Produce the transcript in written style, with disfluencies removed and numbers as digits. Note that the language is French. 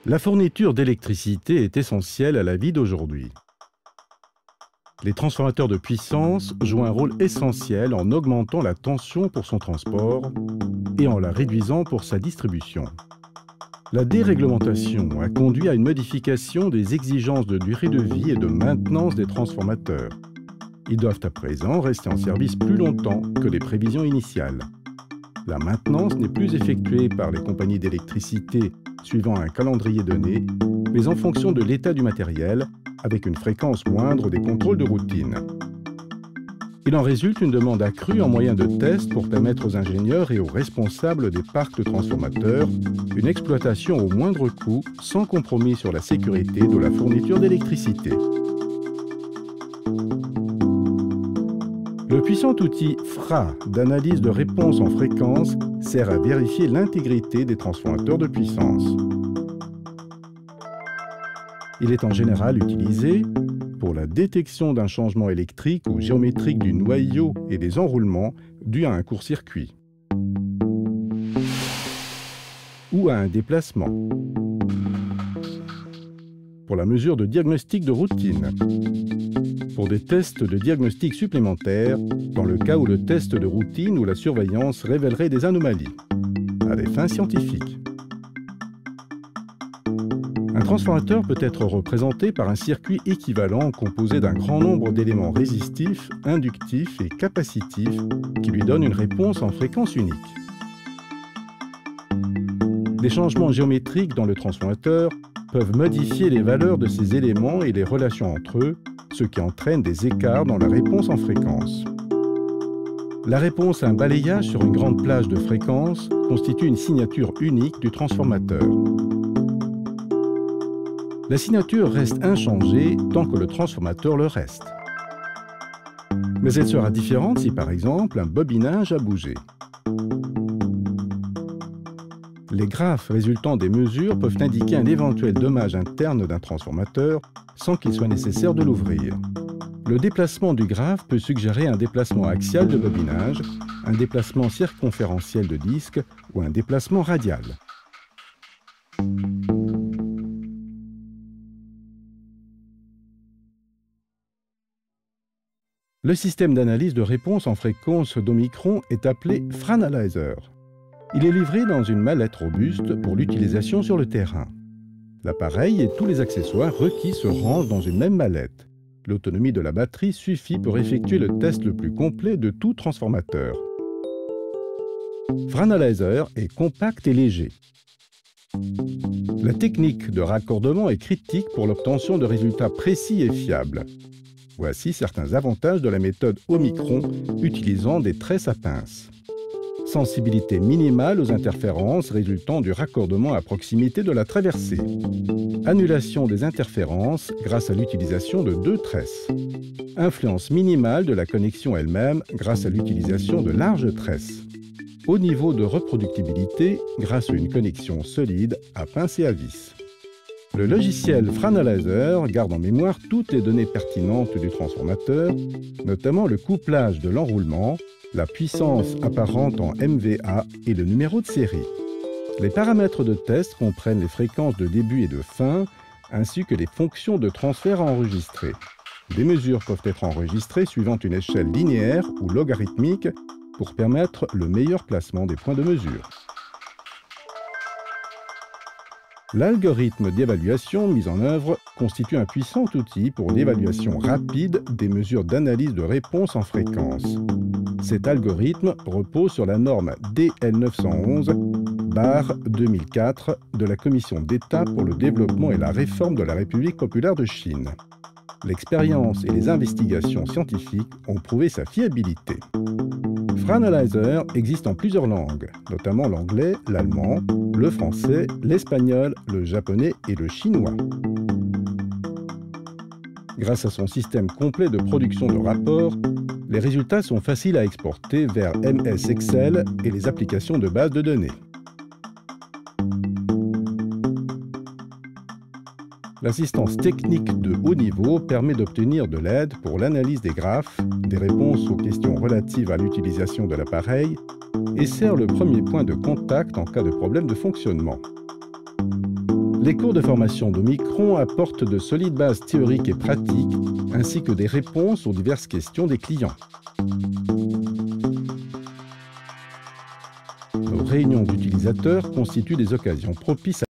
La fourniture d'électricité est essentielle à la vie d'aujourd'hui. Les transformateurs de puissance jouent un rôle essentiel en augmentant la tension pour son transport et en la réduisant pour sa distribution. La déréglementation a conduit à une modification des exigences de durée de vie et de maintenance des transformateurs. Ils doivent à présent rester en service plus longtemps que les prévisions initiales. La maintenance n'est plus effectuée par les compagnies d'électricité suivant un calendrier donné, mais en fonction de l'état du matériel, avec une fréquence moindre des contrôles de routine. Il en résulte une demande accrue en moyens de test pour permettre aux ingénieurs et aux responsables des parcs de transformateurs une exploitation au moindre coût, sans compromis sur la sécurité de la fourniture d'électricité. Le puissant outil FRA d'analyse de réponse en fréquence sert à vérifier l'intégrité des transformateurs de puissance. Il est en général utilisé pour la détection d'un changement électrique ou géométrique du noyau et des enroulements dus à un court-circuit ou à un déplacement, pour la mesure de diagnostic de routine, pour des tests de diagnostic supplémentaires dans le cas où le test de routine ou la surveillance révélerait des anomalies, à des fins scientifiques. Un transformateur peut être représenté par un circuit équivalent composé d'un grand nombre d'éléments résistifs, inductifs et capacitifs qui lui donnent une réponse en fréquence unique. Des changements géométriques dans le transformateur peuvent modifier les valeurs de ces éléments et les relations entre eux, ce qui entraîne des écarts dans la réponse en fréquence. La réponse à un balayage sur une grande plage de fréquence constitue une signature unique du transformateur. La signature reste inchangée tant que le transformateur le reste. Mais elle sera différente si, par exemple, un bobinage a bougé. Les graphes résultant des mesures peuvent indiquer un éventuel dommage interne d'un transformateur sans qu'il soit nécessaire de l'ouvrir. Le déplacement du graphe peut suggérer un déplacement axial de bobinage, un déplacement circonférentiel de disque ou un déplacement radial. Le système d'analyse de réponse en fréquence d'Omicron est appelé Franalyzer. Il est livré dans une mallette robuste pour l'utilisation sur le terrain. L'appareil et tous les accessoires requis se rangent dans une même mallette. L'autonomie de la batterie suffit pour effectuer le test le plus complet de tout transformateur. Franalyzer est compact et léger. La technique de raccordement est critique pour l'obtention de résultats précis et fiables. Voici certains avantages de la méthode Omicron utilisant des tresses à pince. Sensibilité minimale aux interférences résultant du raccordement à proximité de la traversée. Annulation des interférences grâce à l'utilisation de 2 tresses. Influence minimale de la connexion elle-même grâce à l'utilisation de larges tresses. Haut niveau de reproductibilité grâce à une connexion solide à pince et à vis. Le logiciel Franalyzer garde en mémoire toutes les données pertinentes du transformateur, notamment le couplage de l'enroulement, la puissance apparente en MVA et le numéro de série. Les paramètres de test comprennent les fréquences de début et de fin, ainsi que les fonctions de transfert à enregistrer. Des mesures peuvent être enregistrées suivant une échelle linéaire ou logarithmique pour permettre le meilleur placement des points de mesure. L'algorithme d'évaluation mis en œuvre constitue un puissant outil pour l'évaluation rapide des mesures d'analyse de réponse en fréquence. Cet algorithme repose sur la norme DL911/2004 de la Commission d'État pour le développement et la réforme de la République populaire de Chine. L'expérience et les investigations scientifiques ont prouvé sa fiabilité. Franalyzer existe en plusieurs langues, notamment l'anglais, l'allemand, le français, l'espagnol, le japonais et le chinois. Grâce à son système complet de production de rapports, les résultats sont faciles à exporter vers MS Excel et les applications de base de données. L'assistance technique de haut niveau permet d'obtenir de l'aide pour l'analyse des graphes, des réponses aux questions relatives à l'utilisation de l'appareil et sert le premier point de contact en cas de problème de fonctionnement. Les cours de formation d'Omicron apportent de solides bases théoriques et pratiques, ainsi que des réponses aux diverses questions des clients. Nos réunions d'utilisateurs constituent des occasions propices